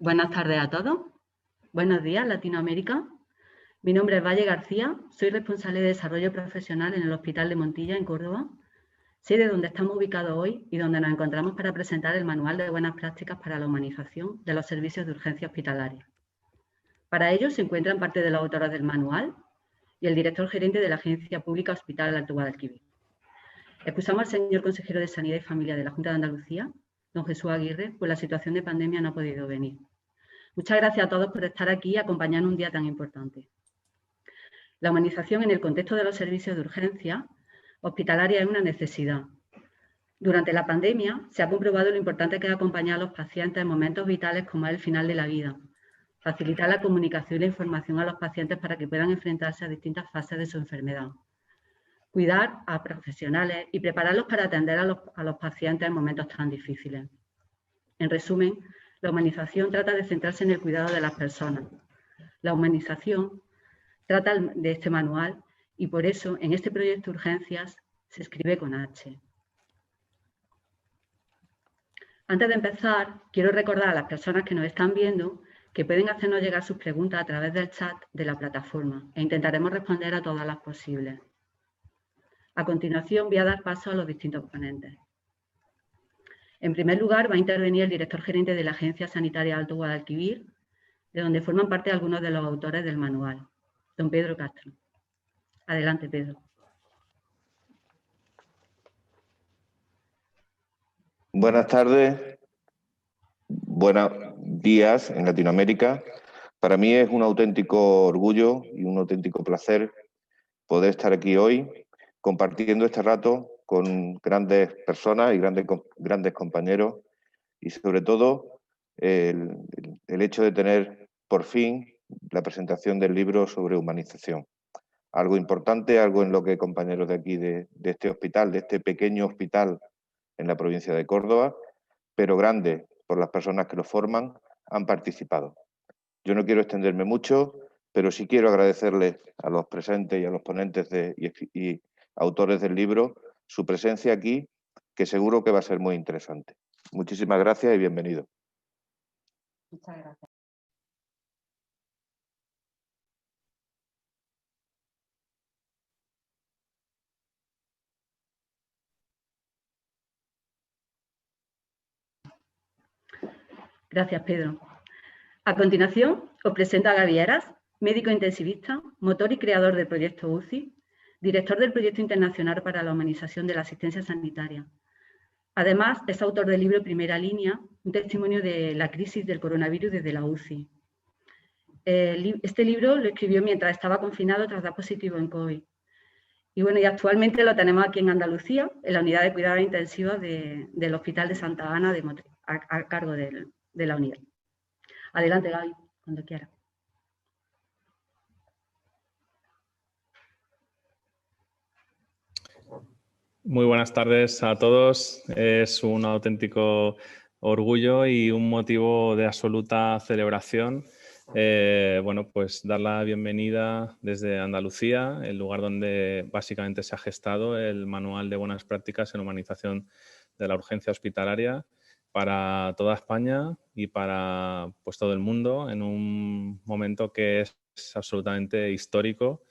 Buenas tardes a todos. Buenos días, Latinoamérica. Mi nombre es Valle García, soy responsable de desarrollo profesional en el Hospital de Montilla, en Córdoba, sede donde estamos ubicados hoy y donde nos encontramos para presentar el Manual de Buenas Prácticas para la Humanización de los Servicios de Urgencia Hospitalaria. Para ello se encuentran parte de los autores del manual y el director gerente de la Agencia Pública Hospital Alto Guadalquivir. Excusamos al señor consejero de Sanidad y Familia de la Junta de Andalucía, don Jesús Aguirre, pues la situación de pandemia no ha podido venir. Muchas gracias a todos por estar aquí y acompañarnos un día tan importante. La humanización en el contexto de los servicios de urgencia hospitalaria es una necesidad. Durante la pandemia se ha comprobado lo importante que es acompañar a los pacientes en momentos vitales como es el final de la vida, facilitar la comunicación y la información a los pacientes para que puedan enfrentarse a distintas fases de su enfermedad, cuidar a profesionales y prepararlos para atender a los pacientes en momentos tan difíciles. En resumen, la humanización trata de centrarse en el cuidado de las personas. La humanización trata de este manual y por eso en este proyecto Urgencias se escribe con H. Antes de empezar, quiero recordar a las personas que nos están viendo que pueden hacernos llegar sus preguntas a través del chat de la plataforma e intentaremos responder a todas las posibles. A continuación voy a dar paso a los distintos ponentes. En primer lugar va a intervenir el director gerente de la Agencia Sanitaria Alto Guadalquivir, de donde forman parte algunos de los autores del manual, don Pedro Castro. Adelante, Pedro. Buenas tardes, buenos días en Latinoamérica. Para mí es un auténtico orgullo y un auténtico placer poder estar aquí hoy compartiendo este rato con grandes personas y grandes compañeros y sobre todo el hecho de tener por fin la presentación del libro sobre humanización. Algo importante, algo en lo que compañeros de aquí, de este hospital, de este pequeño hospital en la provincia de Córdoba, pero grande por las personas que lo forman, han participado. Yo no quiero extenderme mucho, pero sí quiero agradecerles a los presentes y a los ponentes y autores del libro su presencia aquí, que seguro que va a ser muy interesante. Muchísimas gracias y bienvenido. Muchas gracias. Gracias, Pedro. A continuación, os presento a Gaby Heras, médico intensivista, motor y creador del proyecto UCI, director del proyecto internacional para la humanización de la asistencia sanitaria. Además, es autor del libro Primera Línea, un testimonio de la crisis del coronavirus desde la UCI. Este libro lo escribió mientras estaba confinado tras dar positivo en COVID. Y bueno, y actualmente lo tenemos aquí en Andalucía, en la unidad de cuidados intensivos del Hospital de Santa Ana de Motril, a cargo de la unidad. Adelante, Gaby, cuando quieras. Muy buenas tardes a todos. Es un auténtico orgullo y un motivo de absoluta celebración. Bueno, pues dar la bienvenida desde Andalucía, el lugar donde básicamente se ha gestado el Manual de Buenas Prácticas en Humanización de la Urgencia Hospitalaria para toda España y para pues, todo el mundo en un momento que es absolutamente histórico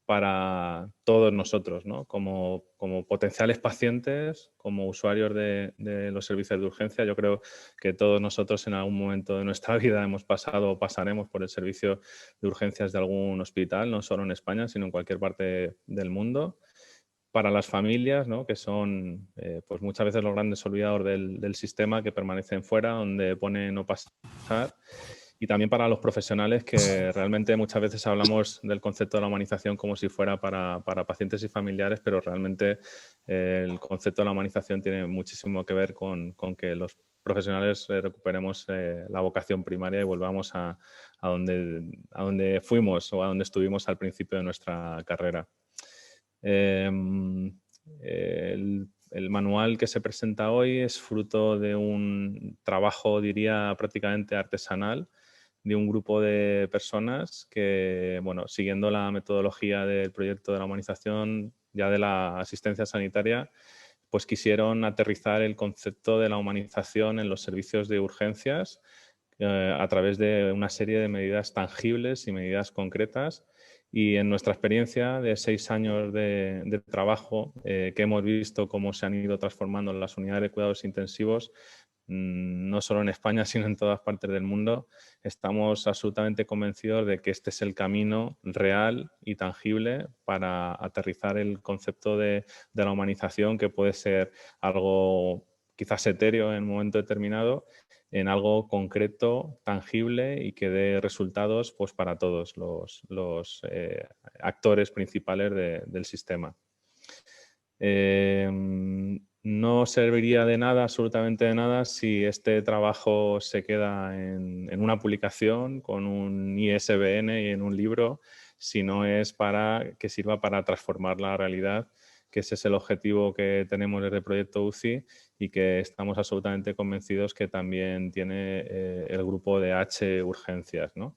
para todos nosotros, ¿no? Como potenciales pacientes, como usuarios de los servicios de urgencia. Yo creo que todos nosotros en algún momento de nuestra vida hemos pasado o pasaremos por el servicio de urgencias de algún hospital, no solo en España, sino en cualquier parte del mundo. Para las familias, ¿no? Que son pues muchas veces los grandes olvidados del sistema, que permanecen fuera, donde pone no pasar. Y también para los profesionales, que realmente muchas veces hablamos del concepto de la humanización como si fuera para pacientes y familiares, pero realmente el concepto de la humanización tiene muchísimo que ver con que los profesionales recuperemos la vocación primaria y volvamos a donde fuimos o a donde estuvimos al principio de nuestra carrera. El manual que se presenta hoy es fruto de un trabajo, diría, prácticamente artesanal, de un grupo de personas que, bueno, siguiendo la metodología del proyecto de la humanización, ya de la asistencia sanitaria, pues quisieron aterrizar el concepto de la humanización en los servicios de urgencias a través de una serie de medidas tangibles y medidas concretas. Y en nuestra experiencia de 6 años de trabajo, que hemos visto cómo se han ido transformando las unidades de cuidados intensivos, no solo en España, sino en todas partes del mundo, estamos absolutamente convencidos de que este es el camino real y tangible para aterrizar el concepto de la humanización, que puede ser algo quizás etéreo en un momento determinado, en algo concreto, tangible y que dé resultados pues, para todos los actores principales del sistema. No serviría de nada, absolutamente de nada, si este trabajo se queda en una publicación con un ISBN y en un libro, si no es para que sirva para transformar la realidad, que ese es el objetivo que tenemos desde el proyecto UCI y que estamos absolutamente convencidos que también tiene el grupo de H Urgencias, ¿no?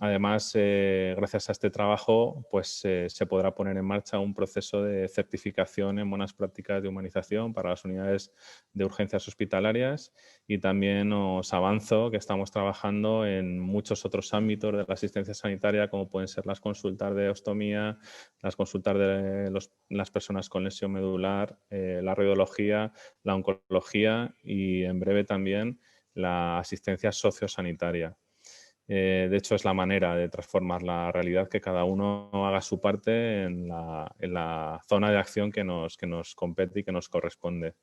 Además, gracias a este trabajo, pues se podrá poner en marcha un proceso de certificación en buenas prácticas de humanización para las unidades de urgencias hospitalarias, y también os avanzo que estamos trabajando en muchos otros ámbitos de la asistencia sanitaria, como pueden ser las consultas de ostomía, las consultas de las personas con lesión medular, la radiología, la oncología y en breve también la asistencia sociosanitaria. De hecho, es la manera de transformar la realidad, que cada uno haga su parte en la zona de acción que nos compete y que nos corresponde.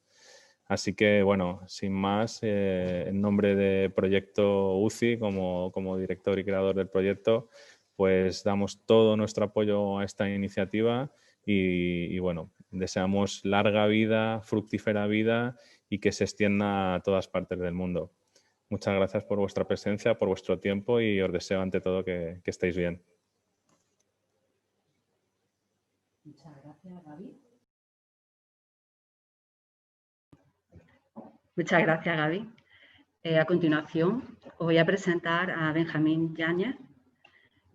Así que, bueno, sin más, en nombre de Proyecto UCI, como director y creador del proyecto, pues damos todo nuestro apoyo a esta iniciativa y bueno, deseamos larga vida, fructífera vida y que se extienda a todas partes del mundo. Muchas gracias por vuestra presencia, por vuestro tiempo y os deseo ante todo que estéis bien. Muchas gracias, Gaby. Muchas gracias, Gaby. A continuación, os voy a presentar a Benjamín Yáñez.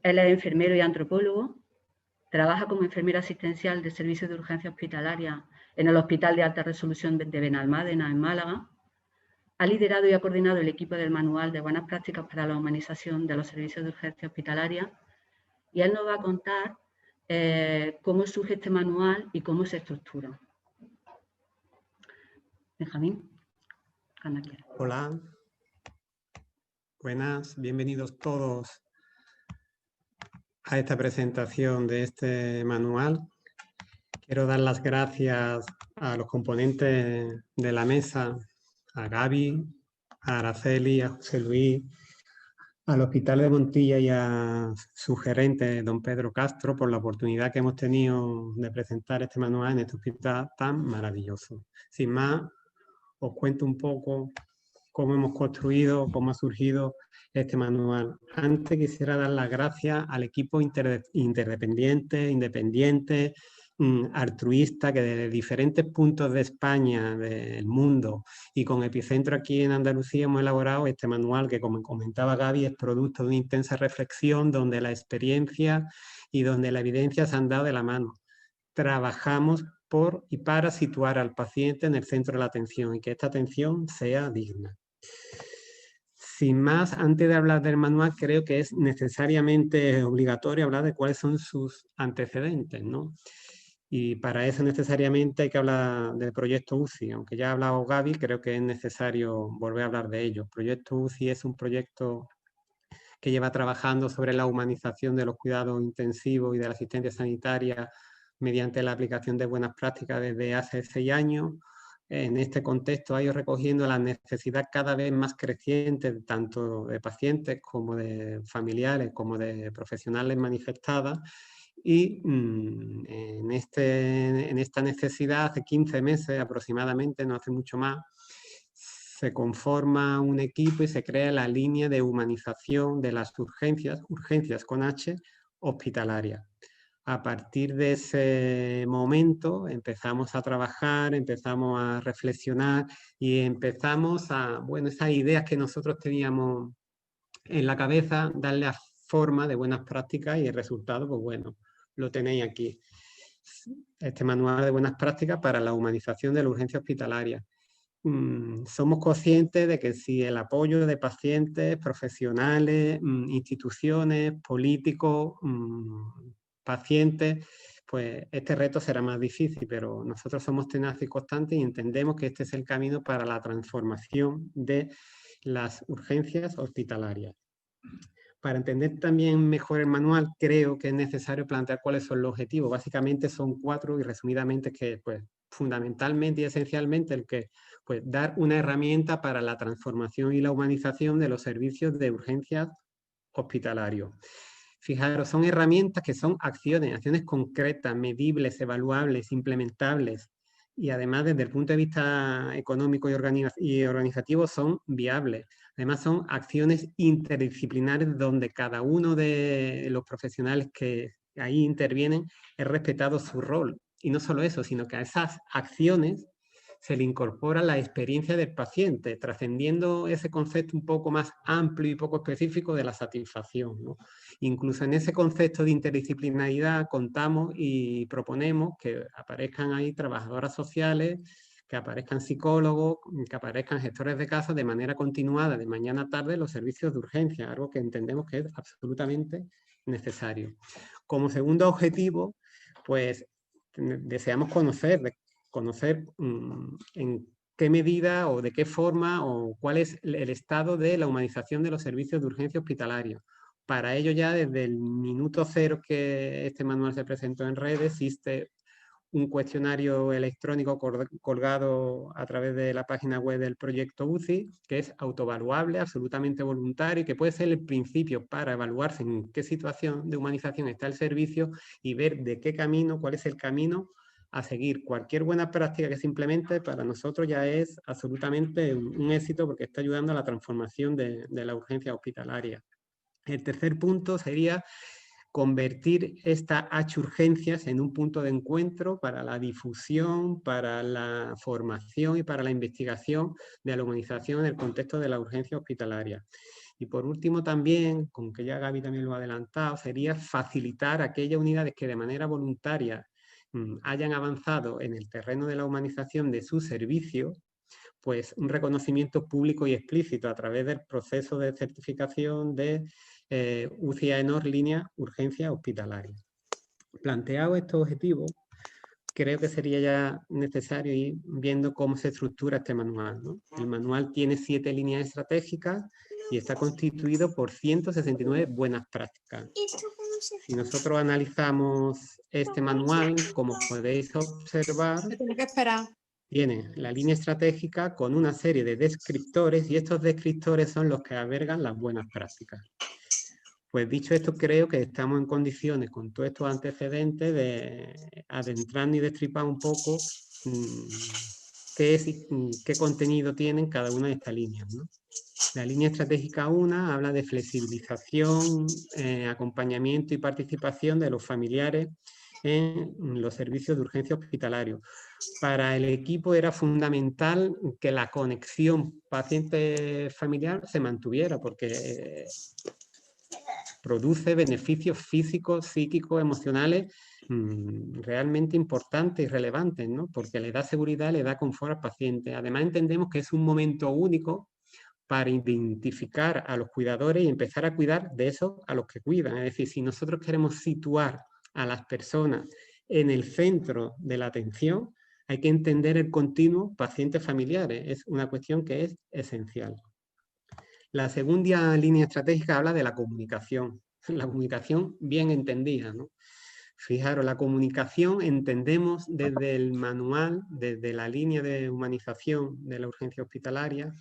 Él es enfermero y antropólogo. Trabaja como enfermero asistencial de servicios de urgencia hospitalaria en el Hospital de Alta Resolución de Benalmádena, en Málaga. Ha liderado y ha coordinado el equipo del Manual de Buenas Prácticas para la Humanización de los Servicios de Urgencia Hospitalaria, y él nos va a contar cómo surge este manual y cómo se estructura. Benjamín, cuando quieras. Hola, buenas, bienvenidos todos a esta presentación de este manual. Quiero dar las gracias a los componentes de la mesa, a Gaby, a Araceli, a José Luis, al Hospital de Montilla y a su gerente, don Pedro Castro, por la oportunidad que hemos tenido de presentar este manual en este hospital tan maravilloso. Sin más, os cuento un poco cómo hemos construido, cómo ha surgido este manual. Antes quisiera dar las gracias al equipo independiente, altruista, que desde diferentes puntos de España, del mundo, y con epicentro aquí en Andalucía, hemos elaborado este manual que, como comentaba Gaby, es producto de una intensa reflexión donde la experiencia y donde la evidencia se han dado de la mano. Trabajamos por y para situar al paciente en el centro de la atención y que esta atención sea digna. Sin más, antes de hablar del manual, creo que es necesariamente obligatorio hablar de cuáles son sus antecedentes, ¿no? Y para eso necesariamente hay que hablar del proyecto UCI. Aunque ya ha hablado Gaby, creo que es necesario volver a hablar de ello. El proyecto UCI es un proyecto que lleva trabajando sobre la humanización de los cuidados intensivos y de la asistencia sanitaria mediante la aplicación de buenas prácticas desde hace 6 años. En este contexto ha ido recogiendo la necesidad cada vez más creciente, tanto de pacientes como de familiares, como de profesionales manifestadas. Y en esta necesidad, hace 15 meses aproximadamente, no hace mucho más, se conforma un equipo y se crea la línea de humanización de las urgencias con H, hospitalarias. A partir de ese momento empezamos a trabajar, empezamos a reflexionar y empezamos a, bueno, esas ideas que nosotros teníamos en la cabeza, darle forma de buenas prácticas, y el resultado, pues bueno, lo tenéis aquí. Este manual de buenas prácticas para la humanización de la urgencia hospitalaria. somos conscientes de que si el apoyo de pacientes, profesionales, instituciones, políticos, pacientes, pues este reto será más difícil, pero nosotros somos tenaces y constantes y entendemos que este es el camino para la transformación de las urgencias hospitalarias. Para entender también mejor el manual, creo que es necesario plantear cuáles son los objetivos. Básicamente son 4 y resumidamente que, pues, fundamentalmente y esencialmente el que, pues, dar una herramienta para la transformación y la humanización de los servicios de urgencias hospitalarios. Fijaros, son herramientas que son acciones concretas, medibles, evaluables, implementables y además desde el punto de vista económico y organizativo son viables. Además son acciones interdisciplinares donde cada uno de los profesionales que ahí intervienen es respetado su rol. Y no solo eso, sino que a esas acciones se le incorpora la experiencia del paciente, trascendiendo ese concepto un poco más amplio y poco específico de la satisfacción, ¿no? Incluso en ese concepto de interdisciplinaridad contamos y proponemos que aparezcan ahí trabajadoras sociales, que aparezcan psicólogos, que aparezcan gestores de casos de manera continuada, de mañana a tarde, los servicios de urgencia, algo que entendemos que es absolutamente necesario. Como segundo objetivo, pues deseamos conocer en qué medida o de qué forma o cuál es el estado de la humanización de los servicios de urgencia hospitalaria. Para ello ya desde el minuto cero que este manual se presentó en redes existe un cuestionario electrónico colgado a través de la página web del proyecto UCI, que es autoevaluable, absolutamente voluntario y que puede ser el principio para evaluarse en qué situación de humanización está el servicio y ver de qué camino, cuál es el camino a seguir. Cualquier buena práctica que se implemente para nosotros ya es absolutamente un éxito porque está ayudando a la transformación de la urgencia hospitalaria. El tercer punto sería convertir estas H-urgencias en un punto de encuentro para la difusión, para la formación y para la investigación de la humanización en el contexto de la urgencia hospitalaria. Y por último también, con que ya Gaby también lo ha adelantado, sería facilitar a aquellas unidades que de manera voluntaria hayan avanzado en el terreno de la humanización de su servicio, pues un reconocimiento público y explícito a través del proceso de certificación de UCI AENOR línea urgencia hospitalaria. Planteado estos objetivos, creo que sería ya necesario ir viendo cómo se estructura este manual, ¿no? El manual tiene 7 líneas estratégicas y está constituido por 169 buenas prácticas. Si nosotros analizamos este manual, como podéis observar, tiene la línea estratégica con una serie de descriptores y estos descriptores son los que albergan las buenas prácticas. Pues dicho esto, creo que estamos en condiciones con todos estos antecedentes de adentrarnos y destripar un poco qué contenido tienen cada una de estas líneas, ¿no? La línea estratégica 1 habla de flexibilización, acompañamiento y participación de los familiares en los servicios de urgencia hospitalario. Para el equipo era fundamental que la conexión paciente-familiar se mantuviera porque produce beneficios físicos, psíquicos, emocionales realmente importantes y relevantes, ¿no? Porque le da seguridad, le da confort al paciente. Además entendemos que es un momento único para identificar a los cuidadores y empezar a cuidar de esos a los que cuidan. Es decir, si nosotros queremos situar a las personas en el centro de la atención, hay que entender el continuo pacientes familiares. Es una cuestión que es esencial. La segunda línea estratégica habla de la comunicación bien entendida, ¿no? Fijaros, la comunicación entendemos desde el manual, desde la línea de humanización de la urgencia hospitalaria,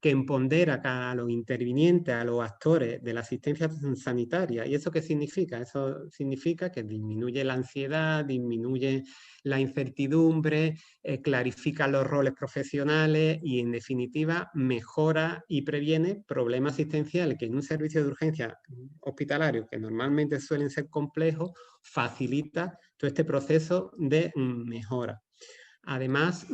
que empodera a los intervinientes, a los actores de la asistencia sanitaria. ¿Y eso qué significa? Eso significa que disminuye la ansiedad, disminuye la incertidumbre, clarifica los roles profesionales y, en definitiva, mejora y previene problemas asistenciales que en un servicio de urgencia hospitalario, que normalmente suelen ser complejos, facilita todo este proceso de mejora. Además,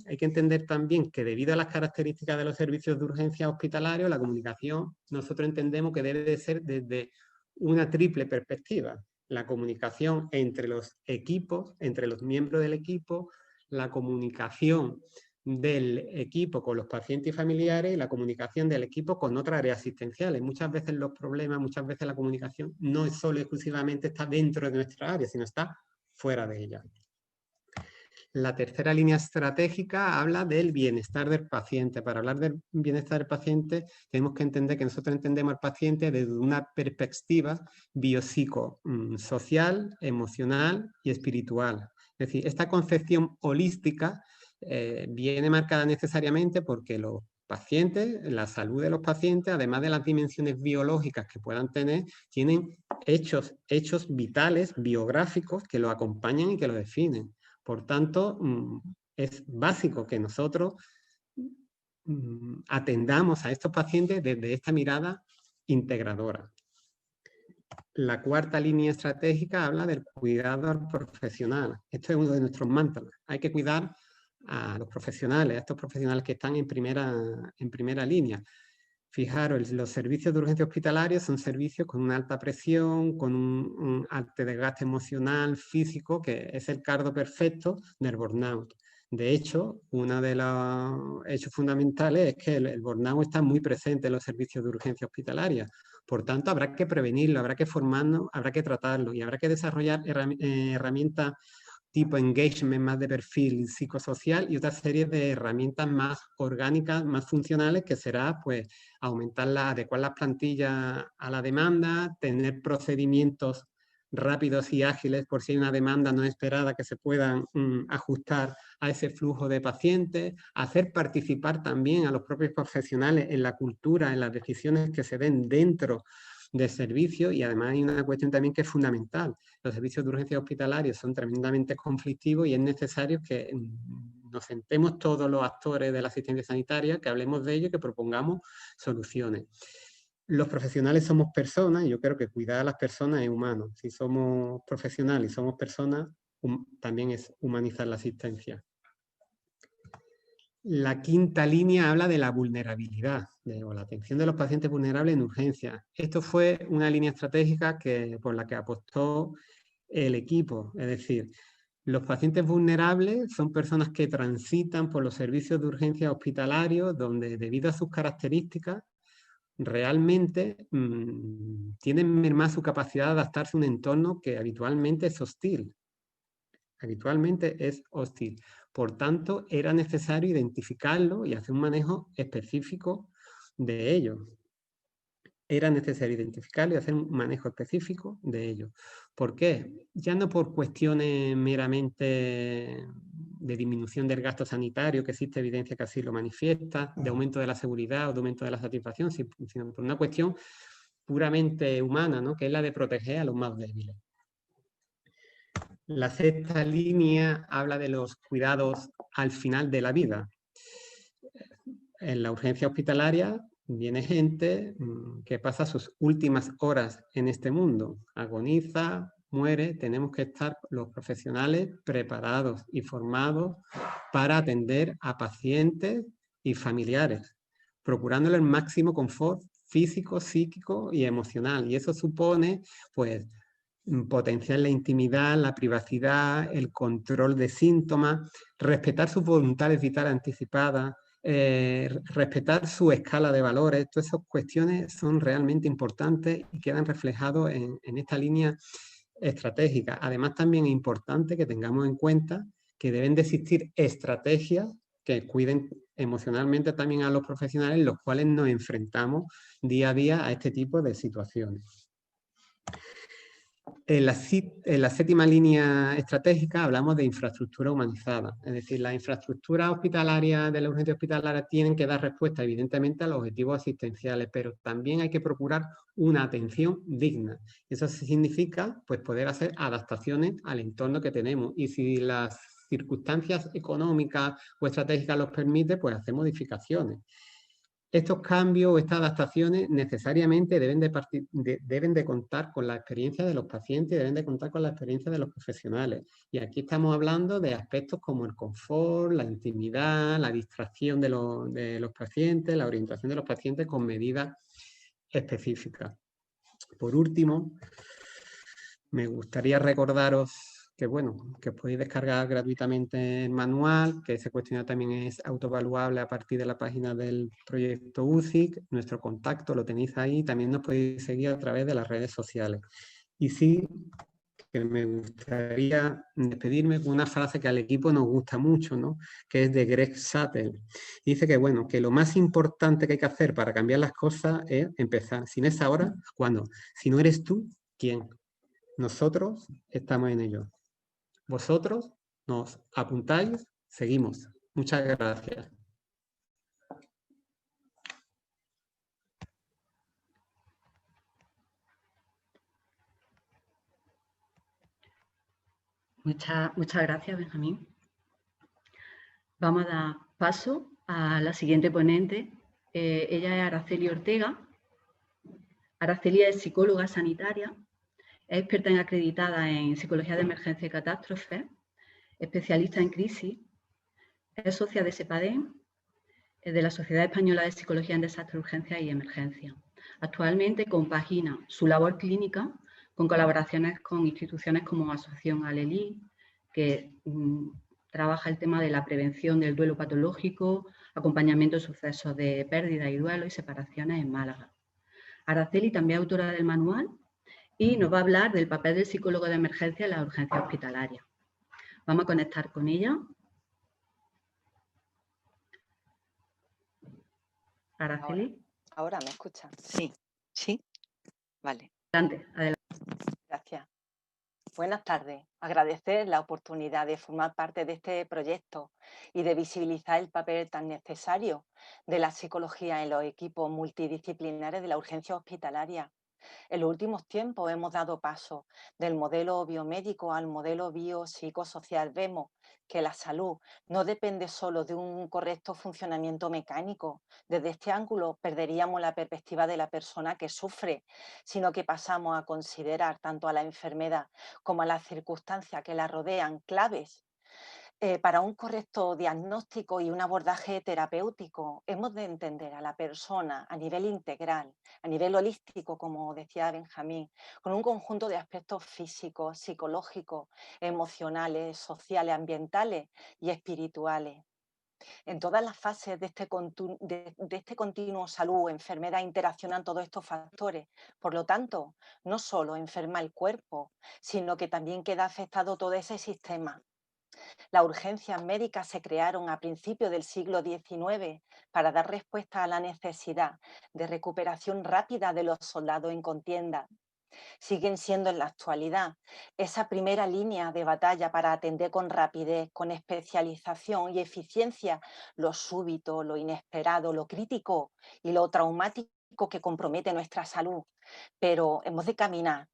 hay que entender también que debido a las características de los servicios de urgencia hospitalarios, la comunicación, nosotros entendemos que debe de ser desde una triple perspectiva. La comunicación entre los equipos, entre los miembros del equipo, la comunicación del equipo con los pacientes y familiares y la comunicación del equipo con otras áreas asistenciales. Muchas veces los problemas, muchas veces la comunicación no es solo exclusivamente está dentro de nuestra área, sino está fuera de ella. La tercera línea estratégica habla del bienestar del paciente. Para hablar del bienestar del paciente tenemos que entender que nosotros entendemos al paciente desde una perspectiva biopsicosocial, emocional y espiritual. Es decir, esta concepción holística viene marcada necesariamente porque los pacientes, la salud de los pacientes, además de las dimensiones biológicas que puedan tener, tienen hechos vitales, biográficos, que lo acompañan y que lo definen. Por tanto, es básico que nosotros atendamos a estos pacientes desde esta mirada integradora. La cuarta línea estratégica habla del cuidado al profesional. Esto es uno de nuestros mantras. Hay que cuidar a los profesionales, a estos profesionales que están en primera línea. Fijaros, los servicios de urgencia hospitalaria son servicios con una alta presión, con un alto desgaste emocional, físico, que es el cardo perfecto del burnout. De hecho, uno de los hechos fundamentales es que el burnout está muy presente en los servicios de urgencia hospitalaria. Por tanto, habrá que prevenirlo, habrá que formarlo, habrá que tratarlo y habrá que desarrollar herramientas tipo engagement más de perfil psicosocial y otra serie de herramientas más orgánicas, más funcionales, que será pues adecuar las plantillas a la demanda, tener procedimientos rápidos y ágiles por si hay una demanda no esperada que se puedan ajustar a ese flujo de pacientes, hacer participar también a los propios profesionales en la cultura, en las decisiones que se den dentro del servicio. Y además hay una cuestión también que es fundamental. Los servicios de urgencia hospitalarios son tremendamente conflictivos y es necesario que nos sentemos todos los actores de la asistencia sanitaria, que hablemos de ello y que propongamos soluciones. Los profesionales somos personas y yo creo que cuidar a las personas es humano. Si somos profesionales y somos personas, también es humanizar la asistencia. La quinta línea habla de la vulnerabilidad o la atención de los pacientes vulnerables en urgencia. Esto fue una línea estratégica por la que apostó el equipo. Es decir, los pacientes vulnerables son personas que transitan por los servicios de urgencia hospitalarios donde, debido a sus características, realmente tienen mermada su capacidad de adaptarse a un entorno que habitualmente es hostil. Por tanto, era necesario identificarlo y hacer un manejo específico de ello. ¿Por qué? Ya no por cuestiones meramente de disminución del gasto sanitario, que existe evidencia que así lo manifiesta, de aumento de la seguridad o de aumento de la satisfacción, sino por una cuestión puramente humana, ¿no? Que es la de proteger a los más débiles. La sexta línea habla de los cuidados al final de la vida. En la urgencia hospitalaria viene gente que pasa sus últimas horas en este mundo, agoniza, muere. Tenemos que estar los profesionales preparados y formados para atender a pacientes y familiares, procurándole el máximo confort físico, psíquico y emocional. Y eso supone, pues, potenciar la intimidad, la privacidad, el control de síntomas, respetar sus voluntades vitales anticipadas, respetar su escala de valores. Todas esas cuestiones son realmente importantes y quedan reflejados en esta línea estratégica. Además, también es importante que tengamos en cuenta que deben de existir estrategias que cuiden emocionalmente también a los profesionales, en los cuales nos enfrentamos día a día a este tipo de situaciones. En la séptima línea estratégica hablamos de infraestructura humanizada, es decir, las infraestructuras hospitalarias de la urgencia hospitalaria tienen que dar respuesta evidentemente a los objetivos asistenciales, pero también hay que procurar una atención digna. Eso significa pues, poder hacer adaptaciones al entorno que tenemos y si las circunstancias económicas o estratégicas los permiten, pues hacer modificaciones. Estos cambios o estas adaptaciones necesariamente deben de contar con la experiencia de los pacientes, deben de contar con la experiencia de los profesionales. Y aquí estamos hablando de aspectos como el confort, la intimidad, la distracción de los pacientes, la orientación de los pacientes con medidas específicas. Por último, me gustaría recordaros bueno, que podéis descargar gratuitamente el manual, que ese cuestionario también es autoevaluable a partir de la página del proyecto UCIC. Nuestro contacto lo tenéis ahí, también nos podéis seguir a través de las redes sociales. Y sí, que me gustaría despedirme con una frase que al equipo nos gusta mucho, ¿no? Que es de Greg Sattel. Dice que, bueno, que lo más importante que hay que hacer para cambiar las cosas es empezar. Si no es ahora, ¿cuándo? Si no eres tú, ¿quién? Nosotros estamos en ello. Vosotros nos apuntáis, seguimos. Muchas gracias. Muchas gracias, Benjamín. Vamos a dar paso a la siguiente ponente. Ella es Araceli Ortega. Araceli es psicóloga sanitaria, es experta acreditada en psicología de emergencia y catástrofe, especialista en crisis, es socia de SEPADEM, de la Sociedad Española de Psicología en Desastre, Urgencia y Emergencia. Actualmente compagina su labor clínica con colaboraciones con instituciones como Asociación Alelí, que trabaja el tema de la prevención del duelo patológico, acompañamiento de sucesos de pérdida y duelo y separaciones en Málaga. Araceli también es autora del manual y nos va a hablar del papel del psicólogo de emergencia en la urgencia hospitalaria. Vamos a conectar con ella. Araceli. Ahora me escuchan. Sí, sí. Vale. Adelante. Gracias. Buenas tardes. Agradecer la oportunidad de formar parte de este proyecto y de visibilizar el papel tan necesario de la psicología en los equipos multidisciplinares de la urgencia hospitalaria. En los últimos tiempos hemos dado paso del modelo biomédico al modelo biopsicosocial. Vemos que la salud no depende solo de un correcto funcionamiento mecánico. Desde este ángulo perderíamos la perspectiva de la persona que sufre, sino que pasamos a considerar tanto a la enfermedad como a las circunstancias que la rodean claves. Para un correcto diagnóstico y un abordaje terapéutico, hemos de entender a la persona a nivel integral, a nivel holístico, como decía Benjamín, con un conjunto de aspectos físicos, psicológicos, emocionales, sociales, ambientales y espirituales. En todas las fases de este continuo salud, enfermedad, interaccionan todos estos factores. Por lo tanto, no solo enferma el cuerpo, sino que también queda afectado todo ese sistema. Las urgencias médicas se crearon a principios del siglo XIX para dar respuesta a la necesidad de recuperación rápida de los soldados en contienda. Siguen siendo en la actualidad esa primera línea de batalla para atender con rapidez, con especialización y eficiencia lo súbito, lo inesperado, lo crítico y lo traumático que compromete nuestra salud. Pero hemos de caminar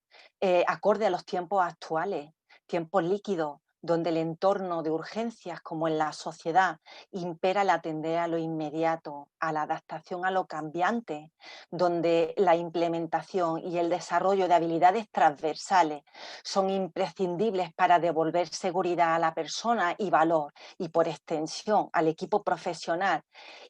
acorde a los tiempos actuales, tiempos líquidos, donde el entorno de urgencias, como en la sociedad, impera el atender a lo inmediato, a la adaptación a lo cambiante, donde la implementación y el desarrollo de habilidades transversales son imprescindibles para devolver seguridad a la persona y valor, y por extensión al equipo profesional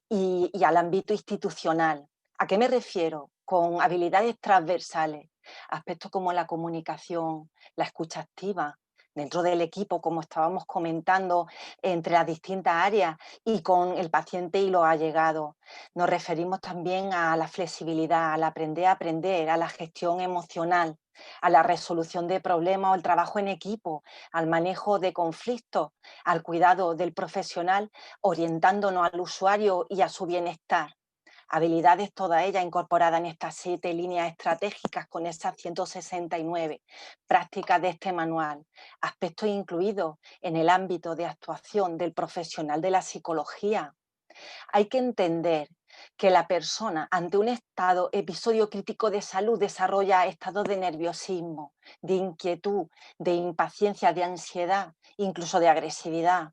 y al ámbito institucional. ¿A qué me refiero? Con habilidades transversales, aspectos como la comunicación, la escucha activa, dentro del equipo, como estábamos comentando, entre las distintas áreas y con el paciente y los allegados. Nos referimos también a la flexibilidad, al aprender a aprender, a la gestión emocional, a la resolución de problemas o el trabajo en equipo, al manejo de conflictos, al cuidado del profesional, orientándonos al usuario y a su bienestar. Habilidades todas ellas incorporadas en estas 7 líneas estratégicas con esas 169 prácticas de este manual, aspectos incluidos en el ámbito de actuación del profesional de la psicología. Hay que entender que la persona ante un episodio crítico de salud desarrolla estados de nerviosismo, de inquietud, de impaciencia, de ansiedad, incluso de agresividad.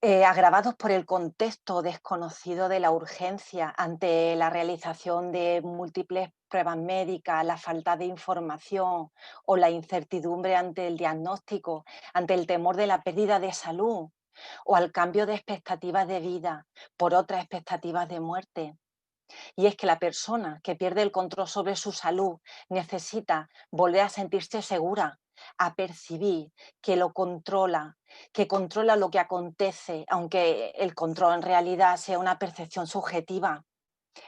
Agravados por el contexto desconocido de la urgencia ante la realización de múltiples pruebas médicas, la falta de información o la incertidumbre ante el diagnóstico, ante el temor de la pérdida de salud o al cambio de expectativas de vida por otras expectativas de muerte. Y es que la persona que pierde el control sobre su salud necesita volver a sentirse segura, a percibir, que lo controla, que controla lo que acontece, aunque el control en realidad sea una percepción subjetiva.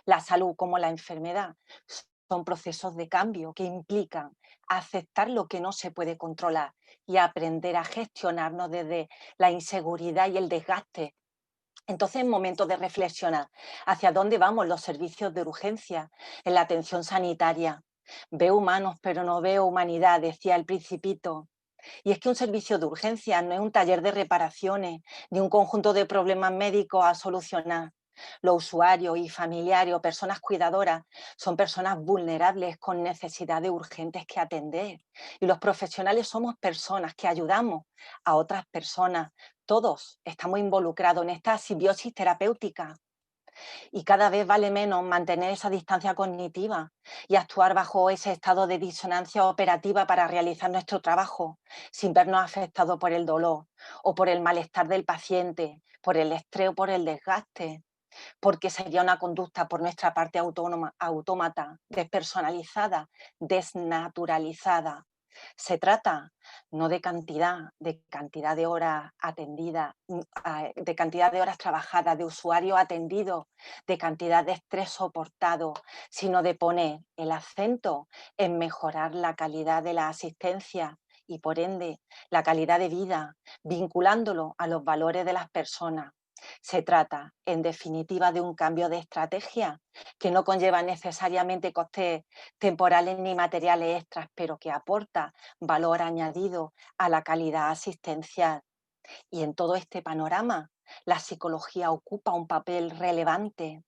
La salud como la enfermedad son procesos de cambio que implican aceptar lo que no se puede controlar y aprender a gestionarnos desde la inseguridad y el desgaste. Entonces es momento de reflexionar hacia dónde vamos los servicios de urgencia en la atención sanitaria. Veo humanos, pero no veo humanidad, decía el Principito. Y es que un servicio de urgencia no es un taller de reparaciones, ni un conjunto de problemas médicos a solucionar. Los usuarios y familiares o personas cuidadoras son personas vulnerables con necesidades urgentes que atender. Y los profesionales somos personas que ayudamos a otras personas. Todos estamos involucrados en esta simbiosis terapéutica. Y cada vez vale menos mantener esa distancia cognitiva y actuar bajo ese estado de disonancia operativa para realizar nuestro trabajo, sin vernos afectados por el dolor o por el malestar del paciente, por el estrés o por el desgaste, porque sería una conducta por nuestra parte autónoma, autómata, despersonalizada, desnaturalizada. Se trata no de cantidad de horas atendidas, de cantidad de horas trabajadas, de usuarios atendidos, de cantidad de estrés soportado, sino de poner el acento en mejorar la calidad de la asistencia y, por ende, la calidad de vida, vinculándolo a los valores de las personas. Se trata, en definitiva, de un cambio de estrategia que no conlleva necesariamente costes temporales ni materiales extras, pero que aporta valor añadido a la calidad asistencial. Y en todo este panorama, la psicología ocupa un papel relevante.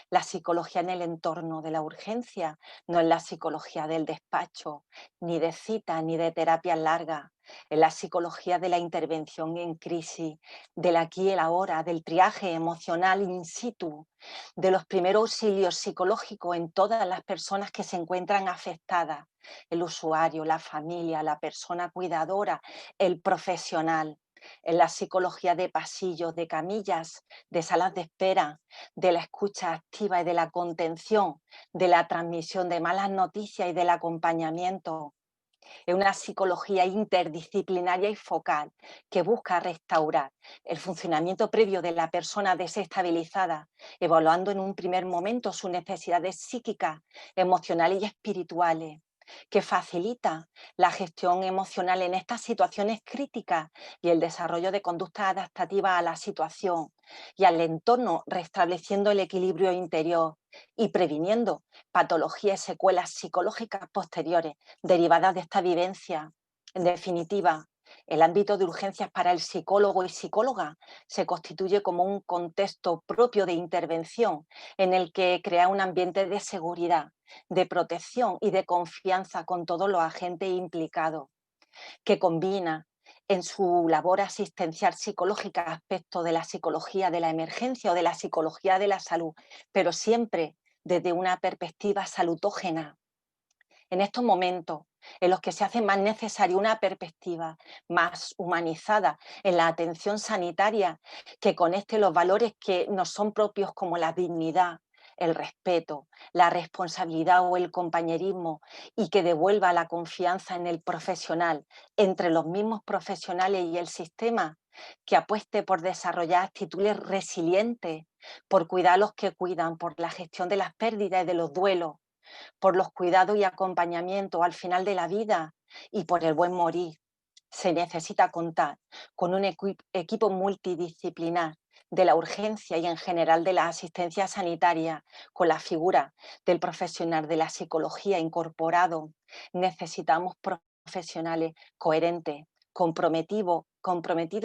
La psicología en el entorno de la urgencia no es la psicología del despacho, ni de cita, ni de terapias largas. Es la psicología de la intervención en crisis, del aquí y el ahora, del triaje emocional in situ, de los primeros auxilios psicológicos en todas las personas que se encuentran afectadas. El usuario, la familia, la persona cuidadora, el profesional. En la psicología de pasillos, de camillas, de salas de espera, de la escucha activa y de la contención, de la transmisión de malas noticias y del acompañamiento. Es una psicología interdisciplinaria y focal que busca restaurar el funcionamiento previo de la persona desestabilizada, evaluando en un primer momento sus necesidades psíquicas, emocionales y espirituales, que facilita la gestión emocional en estas situaciones críticas y el desarrollo de conductas adaptativas a la situación y al entorno, restableciendo el equilibrio interior y previniendo patologías y secuelas psicológicas posteriores derivadas de esta vivencia. En definitiva, el ámbito de urgencias para el psicólogo y psicóloga se constituye como un contexto propio de intervención en el que crea un ambiente de seguridad, de protección y de confianza con todos los agentes implicados, que combina en su labor asistencial psicológica aspectos de la psicología de la emergencia o de la psicología de la salud, pero siempre desde una perspectiva salutógena. En estos momentos en los que se hace más necesaria una perspectiva más humanizada en la atención sanitaria, que conecte los valores que nos son propios como la dignidad, el respeto, la responsabilidad o el compañerismo, y que devuelva la confianza en el profesional, entre los mismos profesionales y el sistema, que apueste por desarrollar actitudes resilientes, por cuidar a los que cuidan, por la gestión de las pérdidas y de los duelos, por los cuidados y acompañamiento al final de la vida y por el buen morir. Se necesita contar con un equipo multidisciplinar de la urgencia y en general de la asistencia sanitaria, con la figura del profesional de la psicología incorporado. Necesitamos profesionales coherentes, comprometidos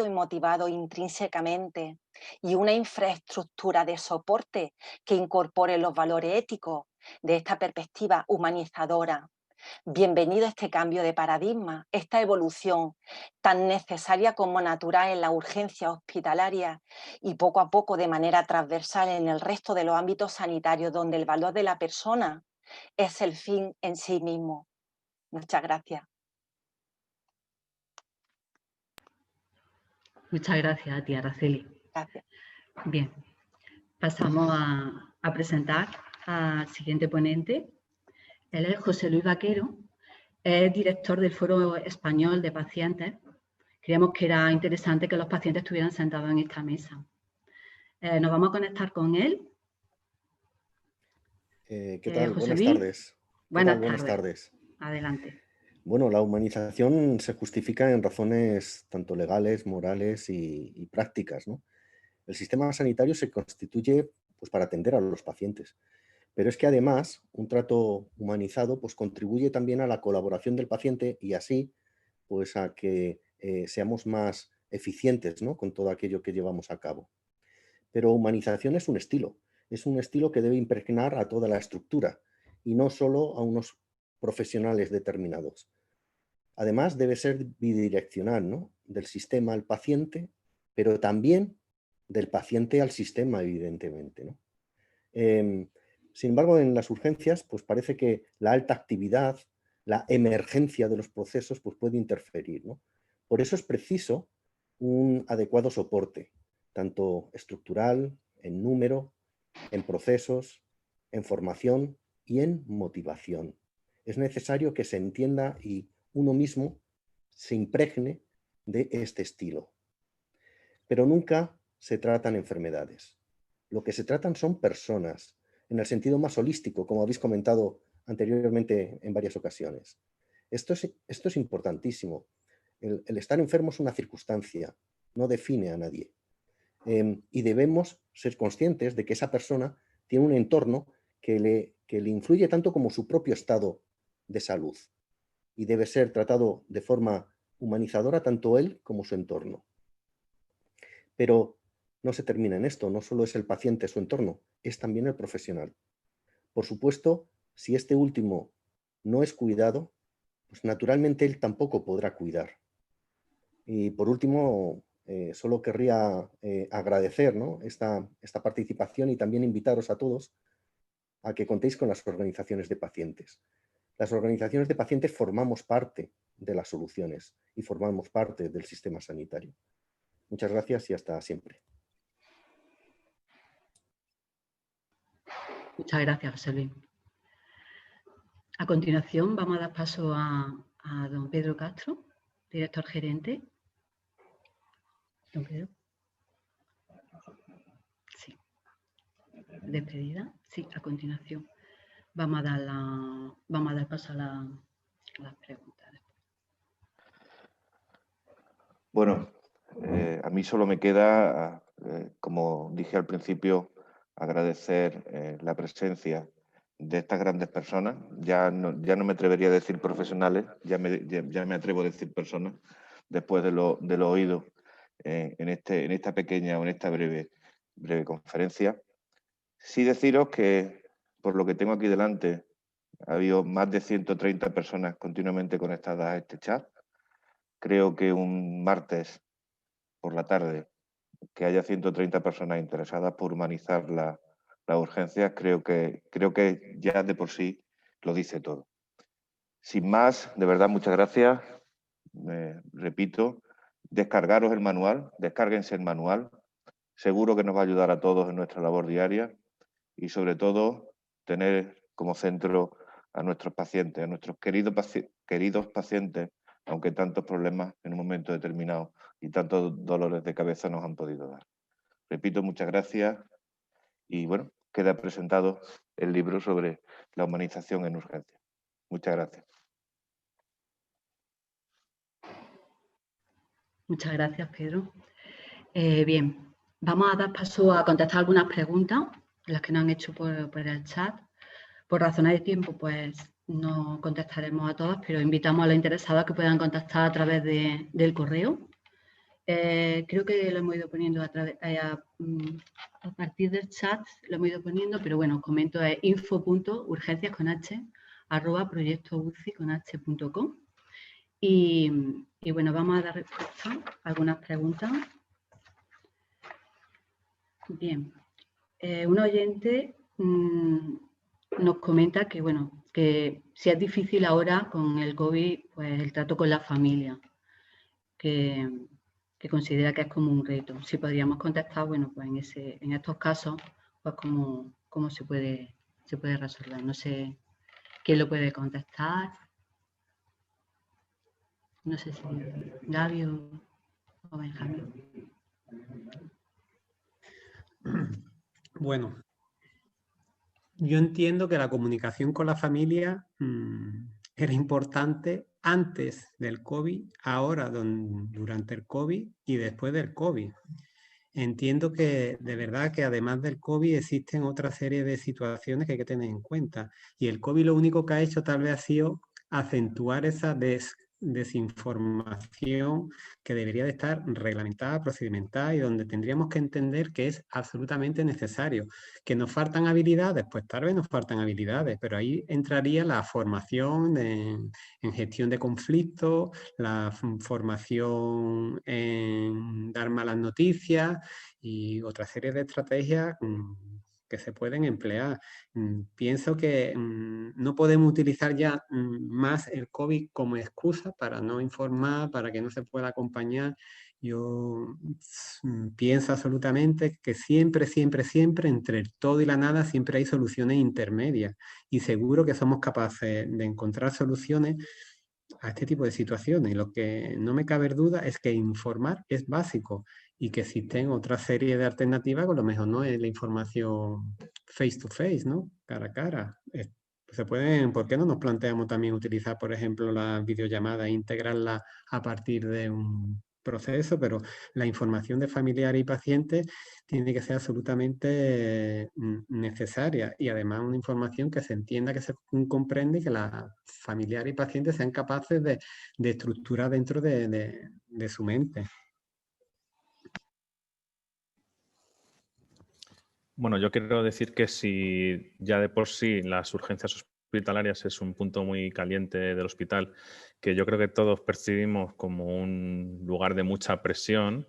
y motivados intrínsecamente, y una infraestructura de soporte que incorpore los valores éticos de esta perspectiva humanizadora. Bienvenido a este cambio de paradigma, esta evolución tan necesaria como natural en la urgencia hospitalaria y poco a poco de manera transversal en el resto de los ámbitos sanitarios, donde el valor de la persona es el fin en sí mismo. Muchas gracias. Muchas gracias a ti, Araceli. Gracias. Bien, pasamos a presentar al siguiente ponente. Él es José Luis Vaquero Es director del Foro Español de Pacientes. Creíamos que era interesante que los pacientes estuvieran sentados en esta mesa. Nos vamos a conectar con él. ¿Qué tal? José Buenas Luis. tardes. Buenas tardes. Adelante. Bueno, la humanización se justifica en razones tanto legales, morales y prácticas, ¿no? El sistema sanitario se constituye pues, para atender a los pacientes. Pero es que además un trato humanizado pues, contribuye también a la colaboración del paciente y así pues, a que seamos más eficientes, ¿no? Con todo aquello que llevamos a cabo. Pero humanización es un estilo que debe impregnar a toda la estructura y no solo a unos profesionales determinados. Además, debe ser bidireccional, ¿no? Del sistema al paciente, pero también del paciente al sistema, evidentemente, ¿no? Sin embargo, en las urgencias, pues parece que la alta actividad, la emergencia de los procesos, pues puede interferir, ¿no? Por eso es preciso un adecuado soporte, tanto estructural, en número, en procesos, en formación y en motivación. Es necesario que se entienda y uno mismo se impregne de este estilo. Pero nunca se tratan enfermedades. Lo que se tratan son personas, en el sentido más holístico, como habéis comentado anteriormente en varias ocasiones. Esto es importantísimo. El estar enfermo es una circunstancia, no define a nadie. Y debemos ser conscientes de que esa persona tiene un entorno que le influye tanto como su propio estado de salud y debe ser tratado de forma humanizadora tanto él como su entorno. Pero no se termina en esto, no solo es el paciente su entorno, es también el profesional. Por supuesto, si este último no es cuidado, pues naturalmente él tampoco podrá cuidar. Y por último, solo querría agradecer, ¿no? esta participación y también invitaros a todos a que contéis con las organizaciones de pacientes. Las organizaciones de pacientes formamos parte de las soluciones y formamos parte del sistema sanitario. Muchas gracias y hasta siempre. Muchas gracias, José Luis. A continuación vamos a dar paso a don Pedro Castro, director gerente. Don Pedro. Sí. Despedida. Sí, a continuación. Vamos a dar paso a las preguntas. Bueno, a mí solo me queda, como dije al principio, agradecer la presencia de estas grandes personas. Ya no me atrevería a decir profesionales, ya me atrevo a decir personas, después de lo oído en esta pequeña o en esta breve conferencia. Sí deciros que, por lo que tengo aquí delante, ha habido más de 130 personas continuamente conectadas a este chat. Creo que un martes por la tarde, que haya 130 personas interesadas por humanizar las urgencias, creo que ya de por sí lo dice todo. Sin más, de verdad, muchas gracias. Repito, descargaros el manual, descárguense el manual. Seguro que nos va a ayudar a todos en nuestra labor diaria y, sobre todo, tener como centro a nuestros pacientes, a nuestros queridos pacientes, aunque tantos problemas en un momento determinado y tantos dolores de cabeza nos han podido dar. Repito, muchas gracias y bueno, queda presentado el libro sobre la humanización en urgencias. Muchas gracias. Muchas gracias, Pedro. Bien, vamos a dar paso a contestar algunas preguntas, las que nos han hecho por el chat. Por razones de tiempo, pues no contestaremos a todas, pero invitamos a los interesados a que puedan contactar a través del correo. Creo que lo hemos ido poniendo a partir del chat, lo hemos ido poniendo, pero bueno, os comento, es info.urgencias@proyectouci.com. Y bueno, vamos a dar respuesta a algunas preguntas. Bien, un oyente nos comenta que, bueno, que si es difícil ahora con el COVID, pues el trato con la familia, que considera que es como un reto. Si podríamos contestar, bueno, pues en estos casos, pues cómo se puede resolver. No sé quién lo puede contestar. No sé si Gaby o Benjamín. Bueno, yo entiendo que la comunicación con la familia era importante antes del COVID, ahora durante el COVID y después del COVID. Entiendo que de verdad que además del COVID existen otra serie de situaciones que hay que tener en cuenta. Y el COVID lo único que ha hecho tal vez ha sido acentuar esa desinformación que debería de estar reglamentada, procedimentada y donde tendríamos que entender que es absolutamente necesario. ¿Que nos faltan habilidades? Pues tal vez nos faltan habilidades, pero ahí entraría la formación en gestión de conflictos, la formación en dar malas noticias y otra serie de estrategias que se pueden emplear. Pienso que no podemos utilizar ya más el COVID como excusa para no informar, para que no se pueda acompañar. Yo pienso absolutamente que siempre, siempre, siempre, entre el todo y la nada, siempre hay soluciones intermedias. Y seguro que somos capaces de encontrar soluciones a este tipo de situaciones. Y lo que no me cabe duda es que informar es básico y que existen otra serie de alternativas, con lo mejor no es la información face to face, ¿no? Cara a cara. Se pueden, ¿por qué no nos planteamos también utilizar, por ejemplo, la videollamada e integrarla a partir de un proceso? Pero la información de familiares y pacientes tiene que ser absolutamente necesaria y además una información que se entienda, que se comprende y que los familiares y pacientes sean capaces de estructurar dentro de su mente. Bueno, yo quiero decir que si ya de por sí las urgencias hospitalarias es un punto muy caliente del hospital, que yo creo que todos percibimos como un lugar de mucha presión,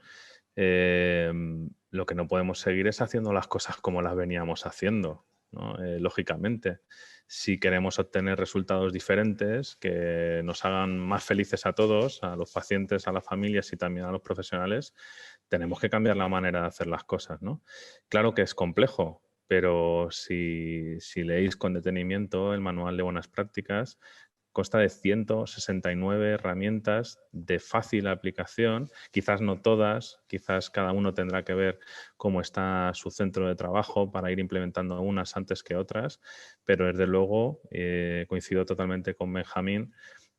lo que no podemos seguir es haciendo las cosas como las veníamos haciendo, ¿no? Lógicamente, si queremos obtener resultados diferentes que nos hagan más felices a todos, a los pacientes, a las familias y también a los profesionales, tenemos que cambiar la manera de hacer las cosas, ¿no? Claro que es complejo, pero si leéis con detenimiento el manual de buenas prácticas, consta de 169 herramientas de fácil aplicación, quizás no todas, quizás cada uno tendrá que ver cómo está su centro de trabajo para ir implementando unas antes que otras, pero desde luego coincido totalmente con Benjamín,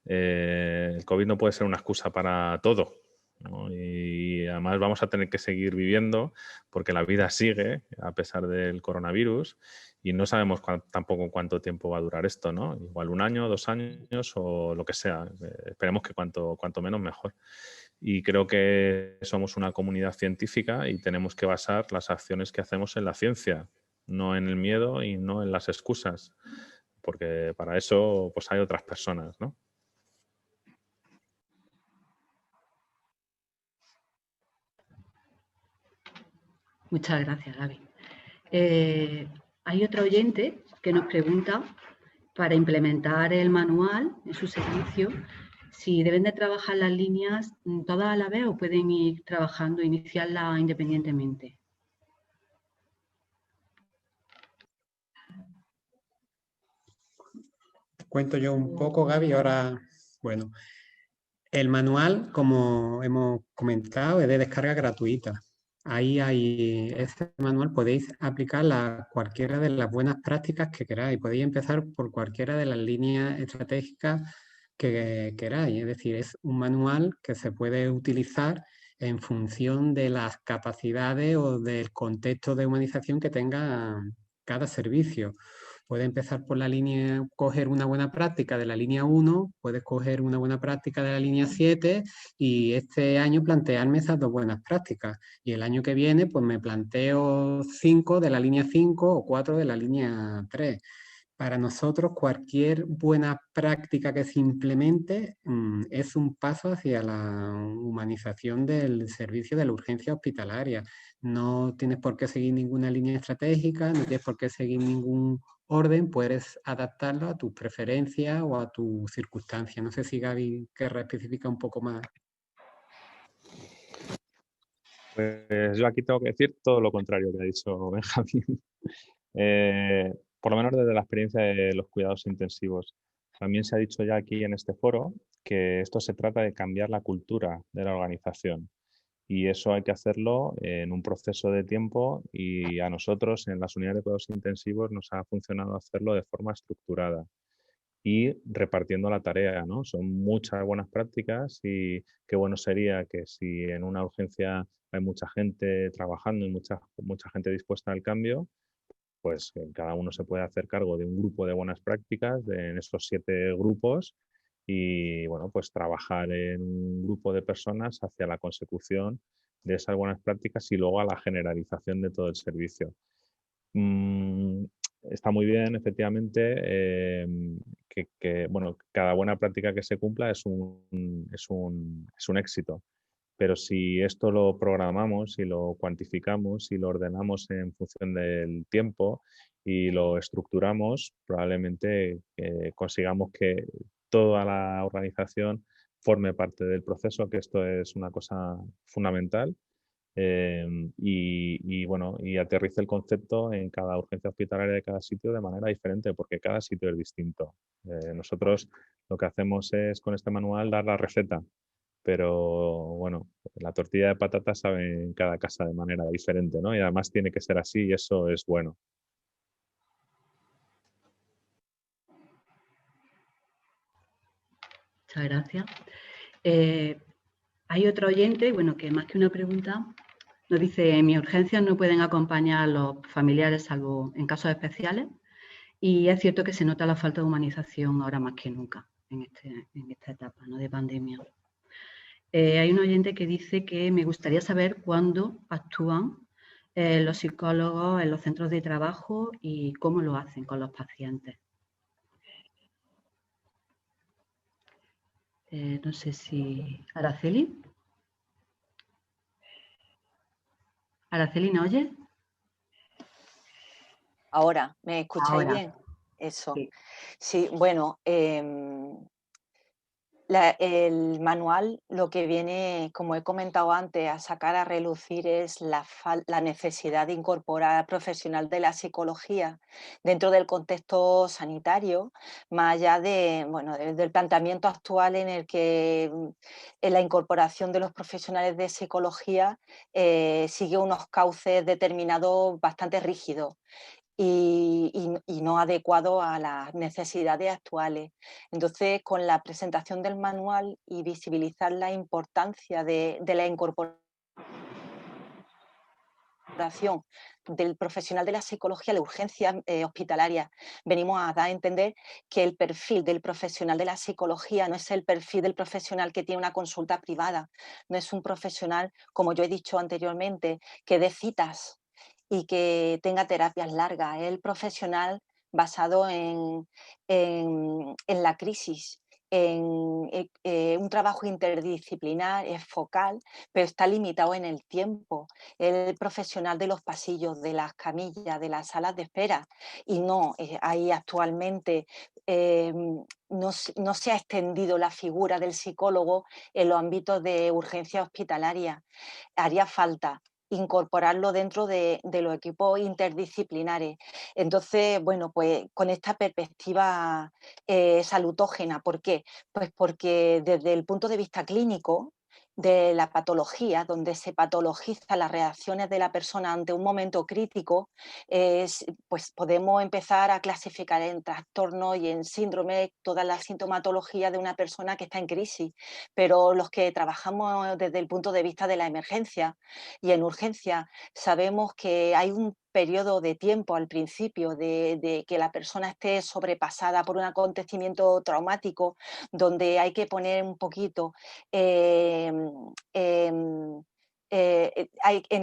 el COVID no puede ser una excusa para todo, ¿no? Y además vamos a tener que seguir viviendo porque la vida sigue a pesar del coronavirus y no sabemos tampoco cuánto tiempo va a durar esto, ¿no? Igual 1 año, 2 años o lo que sea. Esperemos que cuanto menos mejor. Y creo que somos una comunidad científica y tenemos que basar las acciones que hacemos en la ciencia, no en el miedo y no en las excusas, porque para eso pues hay otras personas, ¿no? Muchas gracias, Gaby. Hay otro oyente que nos pregunta, para implementar el manual en su servicio, si deben de trabajar las líneas todas a la vez o pueden ir trabajando, iniciarlas independientemente. Cuento yo un poco, Gaby, ahora, bueno, el manual, como hemos comentado, es de descarga gratuita. Ahí hay este manual, podéis aplicar cualquiera de las buenas prácticas que queráis. Podéis empezar por cualquiera de las líneas estratégicas que queráis. Es decir, es un manual que se puede utilizar en función de las capacidades o del contexto de humanización que tenga cada servicio. Puedes empezar por la línea, coger una buena práctica de la línea 1, puedes coger una buena práctica de la línea 7 y este año plantearme esas 2 buenas prácticas. Y el año que viene, pues me planteo 5 de la línea 5 o 4 de la línea 3. Para nosotros, cualquier buena práctica que se implemente es un paso hacia la humanización del servicio de la urgencia hospitalaria. No tienes por qué seguir ninguna línea estratégica, no tienes por qué seguir ningún orden, puedes adaptarlo a tus preferencias o a tus circunstancias. No sé si Gaby querrá especificar un poco más. Pues yo aquí tengo que decir todo lo contrario que ha dicho Benjamín. Por lo menos desde la experiencia de los cuidados intensivos. También se ha dicho ya aquí en este foro que esto se trata de cambiar la cultura de la organización. Y eso hay que hacerlo en un proceso de tiempo y a nosotros en las unidades de cuidados intensivos nos ha funcionado hacerlo de forma estructurada y repartiendo la tarea, ¿no? Son muchas buenas prácticas y qué bueno sería que si en una urgencia hay mucha gente trabajando y mucha gente dispuesta al cambio, pues cada uno se puede hacer cargo de un grupo de buenas prácticas en estos 7 grupos y bueno, pues trabajar en un grupo de personas hacia la consecución de esas buenas prácticas y luego a la generalización de todo el servicio. Está muy bien, efectivamente, bueno, cada buena práctica que se cumpla es un éxito. Pero si esto lo programamos y lo cuantificamos y lo ordenamos en función del tiempo y lo estructuramos, probablemente consigamos que toda la organización forme parte del proceso, que esto es una cosa fundamental. Bueno, y aterrice el concepto en cada urgencia hospitalaria de cada sitio de manera diferente, porque cada sitio es distinto. Nosotros lo que hacemos es con este manual dar la receta, pero bueno, la tortilla de patatas sabe en cada casa de manera diferente, ¿no? Y además tiene que ser así y eso es bueno. Muchas gracias. Hay otro oyente, bueno, que más que una pregunta, nos dice: en mis urgencias no pueden acompañar a los familiares salvo en casos especiales, y es cierto que se nota la falta de humanización ahora más que nunca en esta etapa, ¿no?, de pandemia. Hay un oyente que dice que me gustaría saber cuándo actúan los psicólogos en los centros de trabajo y cómo lo hacen con los pacientes. No sé si... ¿Araceli? ¿Araceli, ¿me oyes? Ahora, ¿me escucháis Ahora. bien? Eso. Sí. Sí, bueno, el manual lo que viene, como he comentado antes, a sacar a relucir es la necesidad de incorporar profesional de la psicología dentro del contexto sanitario, más allá del planteamiento actual en el que en la incorporación de los profesionales de psicología sigue unos cauces determinados bastante rígidos y no adecuado a las necesidades actuales. Entonces, con la presentación del manual y visibilizar la importancia de la incorporación del profesional de la psicología a la urgencia hospitalaria, venimos a dar a entender que el perfil del profesional de la psicología no es el perfil del profesional que tiene una consulta privada, no es un profesional, como yo he dicho anteriormente, que dé citas y que tenga terapias largas, es el profesional basado en la crisis, en un trabajo interdisciplinar, es focal, pero está limitado en el tiempo. El profesional de los pasillos, de las camillas, de las salas de espera, y no, hay actualmente no se ha extendido la figura del psicólogo en los ámbitos de urgencia hospitalaria. Haría falta incorporarlo dentro de los equipos interdisciplinares. Entonces, bueno, pues con esta perspectiva salutógena. ¿Por qué? Pues porque desde el punto de vista clínico, de la patología, donde se patologiza las reacciones de la persona ante un momento crítico, pues podemos empezar a clasificar en trastornos y en síndrome toda la sintomatología de una persona que está en crisis. Pero los que trabajamos desde el punto de vista de la emergencia y en urgencia, sabemos que hay un periodo de tiempo al principio de que la persona esté sobrepasada por un acontecimiento traumático, donde hay que poner un poquito en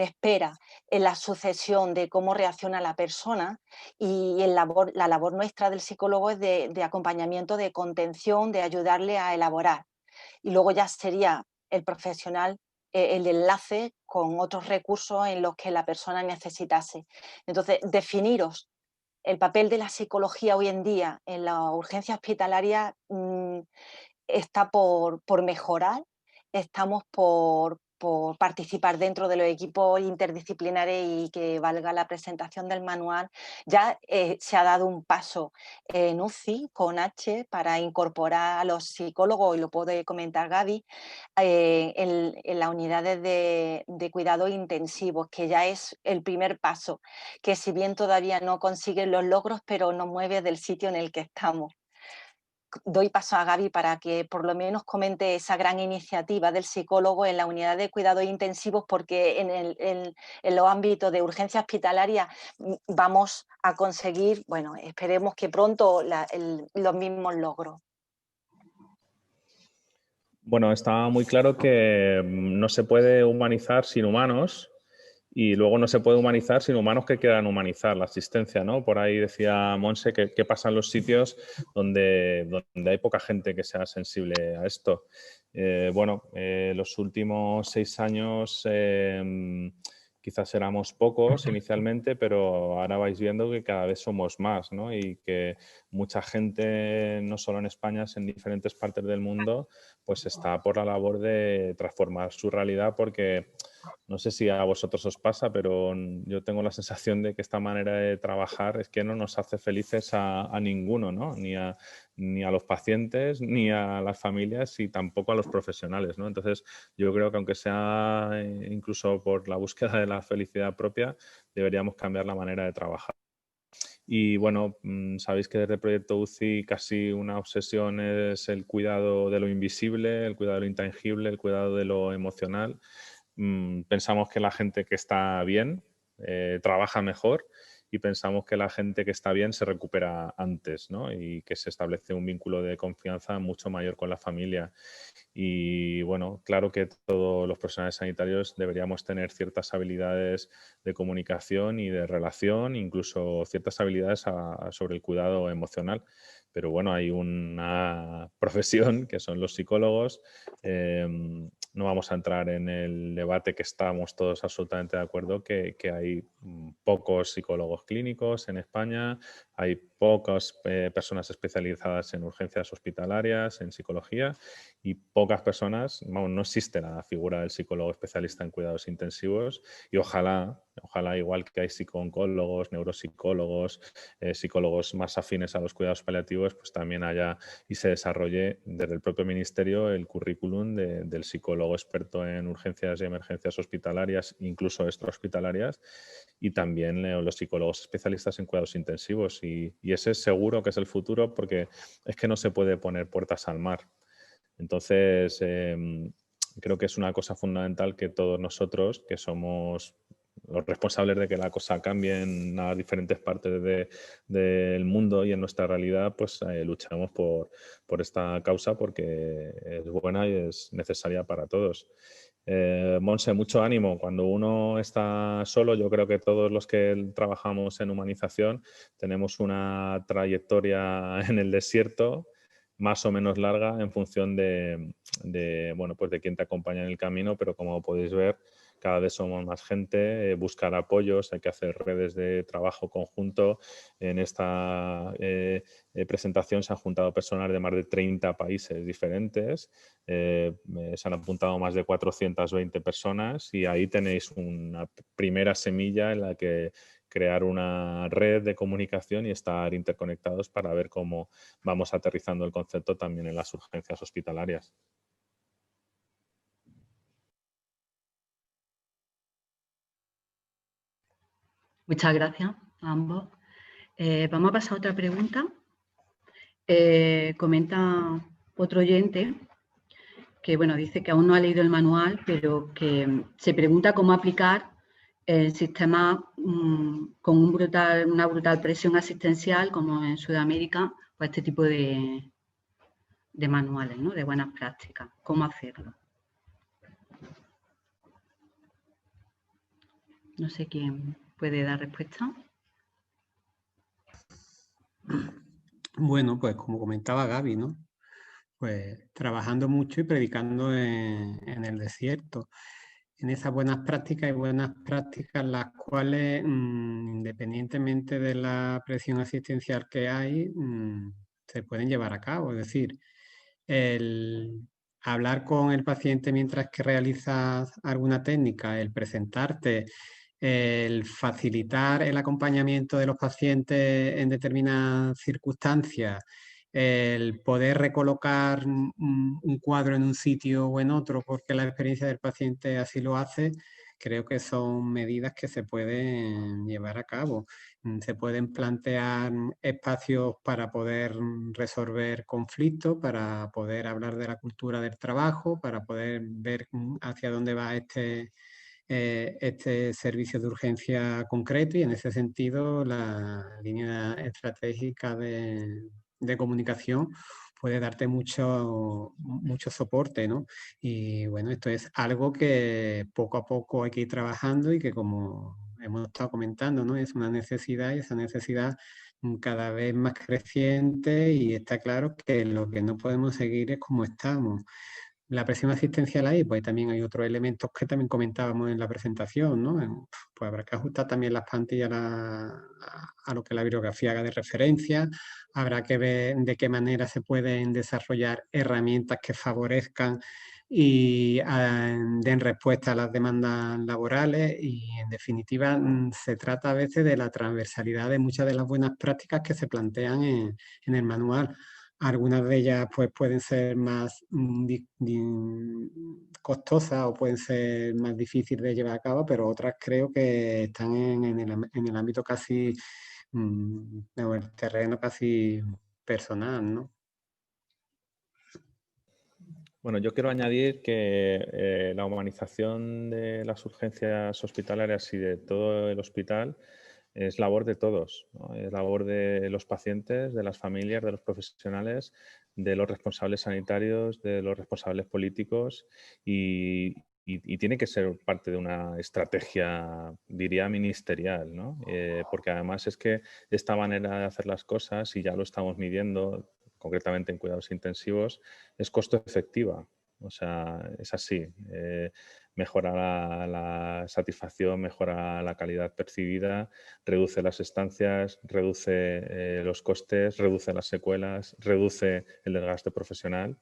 espera en la sucesión de cómo reacciona la persona, y la labor nuestra del psicólogo es de acompañamiento, de contención, de ayudarle a elaborar. Y luego ya sería el profesional el enlace con otros recursos en los que la persona necesitase. Entonces, definiros el papel de la psicología hoy en día en la urgencia hospitalaria está por mejorar, estamos por participar dentro de los equipos interdisciplinares y que valga la presentación del manual. Ya se ha dado un paso en UCI con H para incorporar a los psicólogos, y lo puede comentar Gaby, en las unidades de cuidados intensivos, que ya es el primer paso, que si bien todavía no consiguen los logros, pero nos mueve del sitio en el que estamos. Doy paso a Gaby para que por lo menos comente esa gran iniciativa del psicólogo en la unidad de cuidados intensivos, porque en los ámbitos de urgencia hospitalaria vamos a conseguir, bueno, esperemos que pronto los mismos logros. Bueno, está muy claro que no se puede humanizar sin humanos. Y luego no se puede humanizar sin humanos que quieran humanizar la asistencia, ¿no? Por ahí decía Monse que pasa en los sitios donde hay poca gente que sea sensible a esto. Los últimos 6 años quizás éramos pocos inicialmente, pero ahora vais viendo que cada vez somos más, ¿no? Y que mucha gente, no solo en España, sino en diferentes partes del mundo, pues está por la labor de transformar su realidad, porque no sé si a vosotros os pasa, pero yo tengo la sensación de que esta manera de trabajar es que no nos hace felices a ninguno, ¿no? Ni a los pacientes, ni a las familias y tampoco a los profesionales, ¿no? Entonces, yo creo que aunque sea incluso por la búsqueda de la felicidad propia, deberíamos cambiar la manera de trabajar. Y bueno, sabéis que desde el proyecto UCI casi una obsesión es el cuidado de lo invisible, el cuidado de lo intangible, el cuidado de lo emocional. Pensamos que la gente que está bien trabaja mejor, y pensamos que la gente que está bien se recupera antes, ¿no? Y que se establece un vínculo de confianza mucho mayor con la familia. Y bueno, claro que todos los profesionales sanitarios deberíamos tener ciertas habilidades de comunicación y de relación, incluso ciertas habilidades sobre el cuidado emocional. Pero bueno, hay una profesión que son los psicólogos. No vamos a entrar en el debate, que estamos todos absolutamente de acuerdo que hay pocos psicólogos clínicos en España, hay pocas personas especializadas en urgencias hospitalarias, en psicología, y pocas personas, no existe la figura del psicólogo especialista en cuidados intensivos, y ojalá igual que hay psicooncólogos, neuropsicólogos, psicólogos más afines a los cuidados paliativos, pues también haya y se desarrolle desde el propio ministerio el currículum del psicólogo experto en urgencias y emergencias hospitalarias, incluso extrahospitalarias, y también los psicólogos especialistas en cuidados intensivos. Y ese seguro que es el futuro, porque es que no se puede poner puertas al mar. Entonces, creo que es una cosa fundamental que todos nosotros, que somos los responsables de que la cosa cambie en las diferentes partes del mundo y en nuestra realidad, pues luchamos por esta causa, porque es buena y es necesaria para todos. Monse, mucho ánimo. Cuando uno está solo, yo creo que todos los que trabajamos en humanización tenemos una trayectoria en el desierto más o menos larga en función de quién te acompaña en el camino, pero como podéis ver, cada vez somos más gente, buscar apoyos, hay que hacer redes de trabajo conjunto. En esta presentación se han juntado personas de más de 30 países diferentes, se han apuntado más de 420 personas, y ahí tenéis una primera semilla en la que crear una red de comunicación y estar interconectados para ver cómo vamos aterrizando el concepto también en las urgencias hospitalarias. Muchas gracias a ambos. Vamos a pasar a otra pregunta. Comenta otro oyente que, bueno, dice que aún no ha leído el manual, pero que se pregunta cómo aplicar el sistema con una brutal presión asistencial, como en Sudamérica, pues este tipo de manuales, ¿no? De buenas prácticas. ¿Cómo hacerlo? No sé quién puede dar respuesta. Bueno, pues como comentaba Gaby, ¿no? Pues trabajando mucho y predicando en el desierto, en esas buenas prácticas las cuales, independientemente de la presión asistencial que hay, se pueden llevar a cabo. Es decir, el hablar con el paciente mientras que realizas alguna técnica, el presentarte, el facilitar el acompañamiento de los pacientes en determinadas circunstancias, el poder recolocar un cuadro en un sitio o en otro porque la experiencia del paciente así lo hace, creo que son medidas que se pueden llevar a cabo. Se pueden plantear espacios para poder resolver conflictos, para poder hablar de la cultura del trabajo, para poder ver hacia dónde va este servicio de urgencia concreto, y en ese sentido la línea estratégica de comunicación puede darte mucho soporte, ¿no? Y bueno, esto es algo que poco a poco hay que ir trabajando y que, como hemos estado comentando, ¿no? Es una necesidad, y esa necesidad cada vez más creciente, y está claro que lo que no podemos seguir es como estamos. La presión asistencial ahí, pues también hay otros elementos que también comentábamos en la presentación, ¿no? Pues habrá que ajustar también las plantillas a lo que la bibliografía haga de referencia, habrá que ver de qué manera se pueden desarrollar herramientas que favorezcan y den respuesta a las demandas laborales, y en definitiva se trata a veces de la transversalidad de muchas de las buenas prácticas que se plantean en el manual. Algunas de ellas pues, pueden ser más costosas o pueden ser más difíciles de llevar a cabo, pero otras creo que están en el ámbito casi, o el terreno casi personal, ¿no? Bueno, yo quiero añadir que la humanización de las urgencias hospitalarias y de todo el hospital es labor de todos, ¿no? Es labor de los pacientes, de las familias, de los profesionales, de los responsables sanitarios, de los responsables políticos, y tiene que ser parte de una estrategia, diría, ministerial, ¿no? Porque además es que esta manera de hacer las cosas, y ya lo estamos midiendo concretamente en cuidados intensivos, es costo efectiva. O sea, es así. Mejora la satisfacción, mejora la calidad percibida, reduce las estancias, reduce los costes, reduce las secuelas, reduce el desgaste profesional,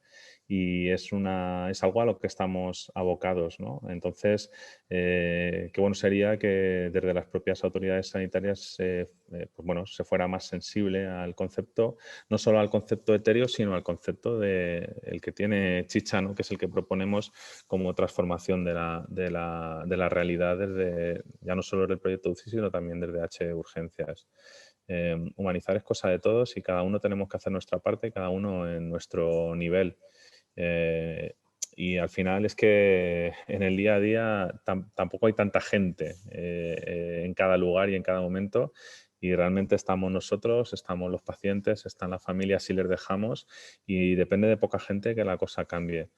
y es algo a lo que estamos abocados, ¿no? Entonces, qué bueno sería que desde las propias autoridades sanitarias pues bueno, se fuera más sensible al concepto, no solo al concepto etéreo, sino al concepto el que tiene chicha, ¿no? Que es el que proponemos como transformación de la realidad desde, ya no solo desde el proyecto UCI, sino también desde H Urgencias. Humanizar es cosa de todos, y cada uno tenemos que hacer nuestra parte, cada uno en nuestro nivel. Y al final es que en el día a día tampoco hay tanta gente en cada lugar y en cada momento, y realmente estamos nosotros, estamos los pacientes, están las familias si les dejamos, y depende de poca gente que la cosa cambie.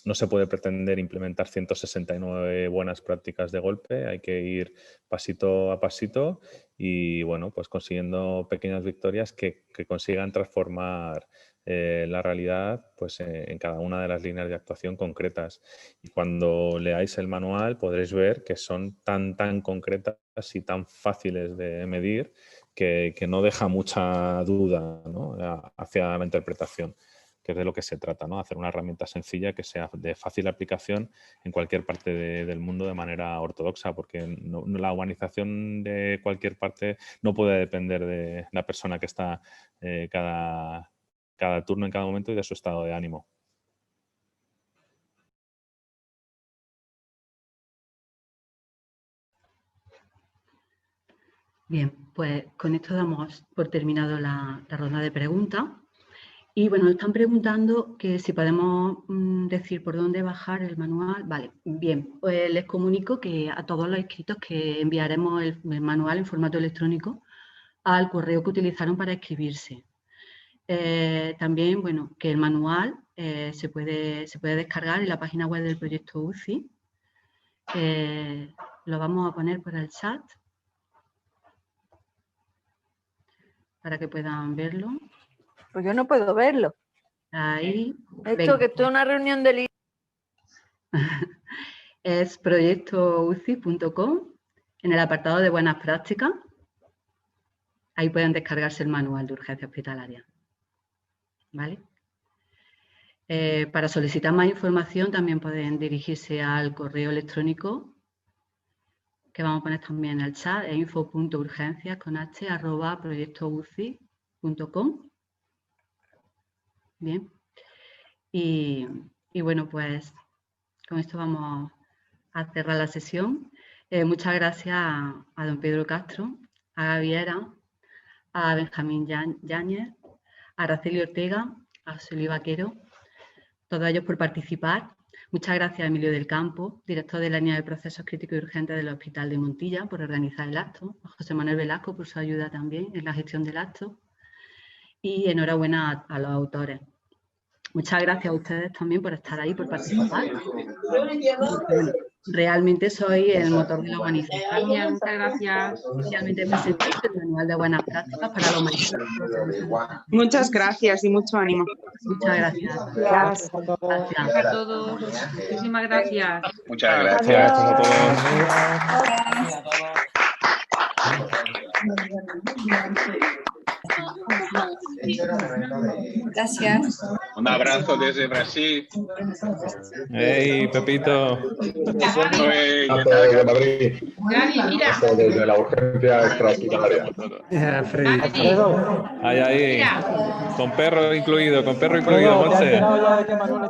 No se puede pretender implementar 169 buenas prácticas de golpe, hay que ir pasito a pasito y, bueno, pues consiguiendo pequeñas victorias que consigan transformar la realidad pues, en cada una de las líneas de actuación concretas. Y cuando leáis el manual podréis ver que son tan concretas y tan fáciles de medir que no deja mucha duda, ¿no? Hacia la interpretación, que es de lo que se trata, ¿no? Hacer una herramienta sencilla que sea de fácil aplicación en cualquier parte del mundo de manera ortodoxa, porque la humanización de cualquier parte no puede depender de la persona que está cada turno en cada momento y de su estado de ánimo. Bien, pues con esto damos por terminado la ronda de preguntas. Y bueno, nos están preguntando que si podemos decir por dónde bajar el manual. Vale, bien, pues les comunico que a todos los inscritos que enviaremos el manual en formato electrónico al correo que utilizaron para inscribirse. También, bueno, que el manual se puede descargar en la página web del proyecto UCI. Lo vamos a poner por el chat para que puedan verlo. Pues yo no puedo verlo. Ahí. Esto que estoy en una reunión del... Es proyectouci.com, en el apartado de buenas prácticas. Ahí pueden descargarse el manual de urgencia hospitalaria. ¿Vale? Para solicitar más información también pueden dirigirse al correo electrónico que vamos a poner también en el chat, info.urgencias@proyectouci.com. Bien. Y bueno, pues con esto vamos a cerrar la sesión. Muchas gracias a don Pedro Castro, a Gaviera, a Benjamín Yáñez, a Araceli Ortega, a José Vaquero, todos ellos por participar. Muchas gracias a Emilio del Campo, director de la línea de procesos críticos y urgentes del Hospital de Montilla, por organizar el acto. A José Manuel Velasco por su ayuda también en la gestión del acto. Y enhorabuena a los autores. Muchas gracias a ustedes también por estar ahí, por participar. Realmente soy el motor de la organización. Muchas gracias. Especialmente presento el manual de buenas prácticas para la humanidad. Muchas gracias y mucho ánimo. Muchas gracias. Gracias Gracias. a todos. Muchísimas gracias. Muchas gracias. Gracias a todos. Gracias. Un abrazo desde Brasil. Hey, Pepito. Hey, ¿qué Desde tal? Madrid, desde la urgencia extrahospitalaria. Ahí. Con perro incluido, Monse.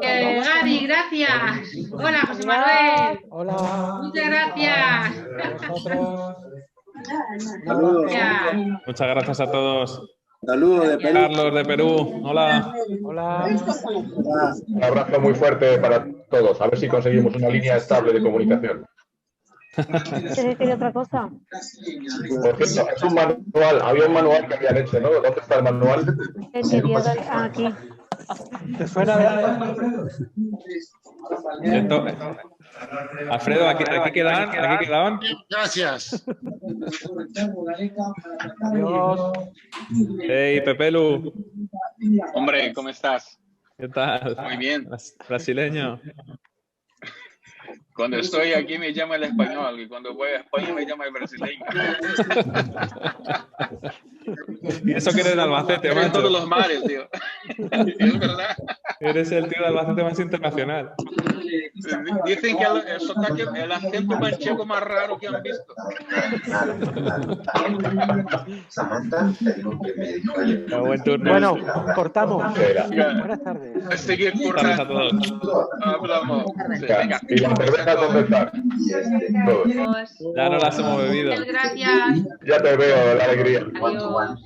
Gaby, gracias. Hola, José Manuel. Hola. Muchas gracias. Saludos. Muchas gracias a todos. Saludos de Perú. Carlos de Perú. Hola. Hola. Un abrazo muy fuerte para todos. A ver si conseguimos una línea estable de comunicación. ¿Quieres decir otra cosa? Por cierto, es un manual. Había un manual que habían hecho, ¿no? ¿Dónde está el manual? Aquí. ¿Te suena? Alfredo, aquí quedaban. Gracias. Adiós. Hey, Pepelu. Hombre, ¿cómo estás? ¿Qué tal? Muy bien. Brasileño. Cuando estoy aquí me llama el español y cuando voy a España me llama el brasileño. Y eso que eres de Albacete, En macho. todos los mares, tío. Es verdad. Eres el tío de Albacete más internacional. Dicen que el acento manchego más raro que han visto. Buen turno. Bueno, cortamos. Venga. Buenas tardes. A seguir Buenas tardes a currando. todos. Hablamos. Sí, venga. ¿Y las cervezas dónde están? Todos. Ya no las hemos bebido. Gracias. Ya te veo, la alegría. Adiós.